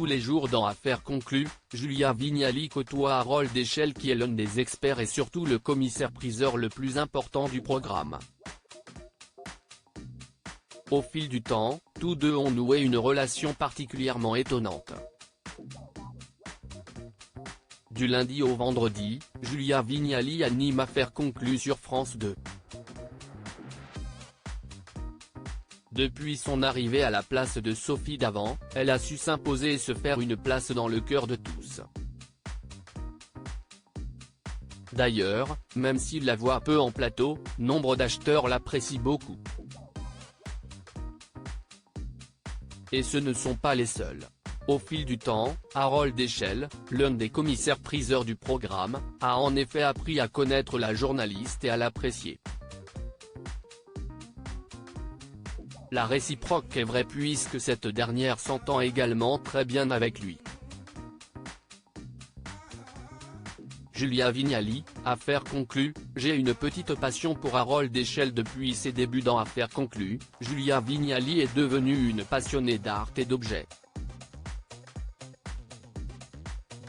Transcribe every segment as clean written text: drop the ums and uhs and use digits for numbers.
Tous les jours dans Affaires conclues, Julia Vignali côtoie Harold Deschelles qui est l'un des experts et surtout le commissaire-priseur le plus important du programme. Au fil du temps, tous deux ont noué une relation particulièrement étonnante. Du lundi au vendredi, Julia Vignali anime Affaires conclues sur France 2. Depuis son arrivée à la place de Sophie Davant, elle a su s'imposer et se faire une place dans le cœur de tous. D'ailleurs, même s'il la voit peu en plateau, nombre d'acheteurs l'apprécient beaucoup. Et ce ne sont pas les seuls. Au fil du temps, Harold Deschelles, l'un des commissaires-priseurs du programme, a en effet appris à connaître la journaliste et à l'apprécier. La réciproque est vraie puisque cette dernière s'entend également très bien avec lui. Julia Vignali, Affaires conclues, j'ai une petite passion pour Harold Deschelles depuis ses débuts dans Affaires conclues. Julia Vignali est devenue une passionnée d'art et d'objets.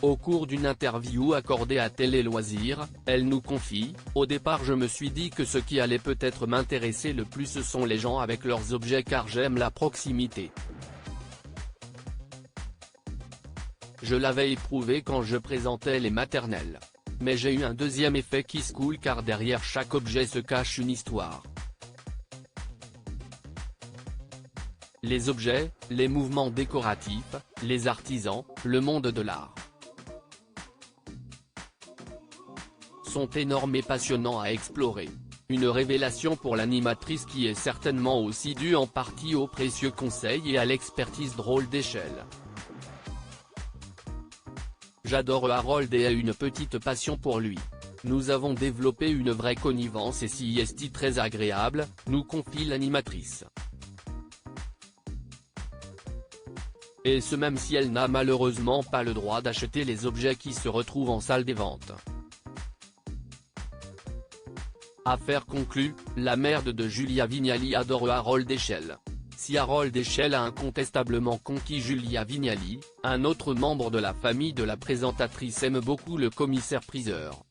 Au cours d'une interview accordée à Télé Loisirs, elle nous confie « Au départ je me suis dit que ce qui allait peut-être m'intéresser le plus ce sont les gens avec leurs objets car j'aime la proximité. Je l'avais éprouvé quand je présentais les maternelles. Mais j'ai eu un deuxième effet qui se coule car derrière chaque objet se cache une histoire. Les objets, les mouvements décoratifs, les artisans, le monde de l'art sont énormes et passionnants à explorer. Une révélation pour l'animatrice qui est certainement aussi due en partie aux précieux conseils et à l'expertise drôle Deschelles. J'adore Harold et ai une petite passion pour lui. Nous avons développé une vraie connivence et si est très agréable, nous confie l'animatrice. Et ce même si elle n'a malheureusement pas le droit d'acheter les objets qui se retrouvent en salle des ventes. Affaires conclues, la mère de Julia Vignali adore Harold Deschelles. Si Harold Deschelles a incontestablement conquis Julia Vignali, un autre membre de la famille de la présentatrice aime beaucoup le commissaire-priseur.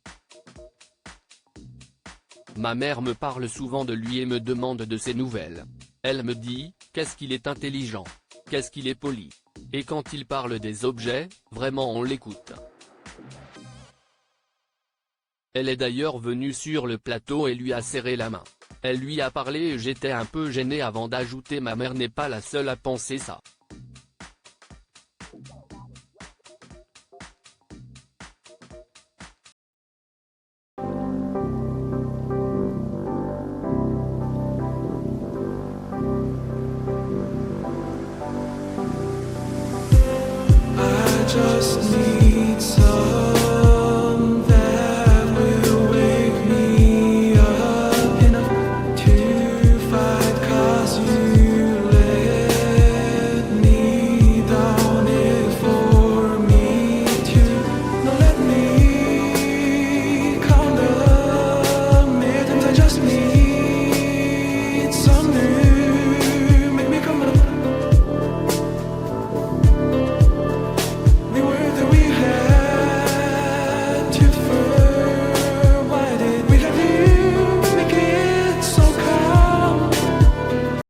Ma mère me parle souvent de lui et me demande de ses nouvelles. Elle me dit, qu'est-ce qu'il est intelligent, qu'est-ce qu'il est poli. Et quand il parle des objets, vraiment on l'écoute. Elle est d'ailleurs venue sur le plateau et lui a serré la main. Elle lui a parlé et j'étais un peu gêné avant d'ajouter ma mère n'est pas la seule à penser ça. I just need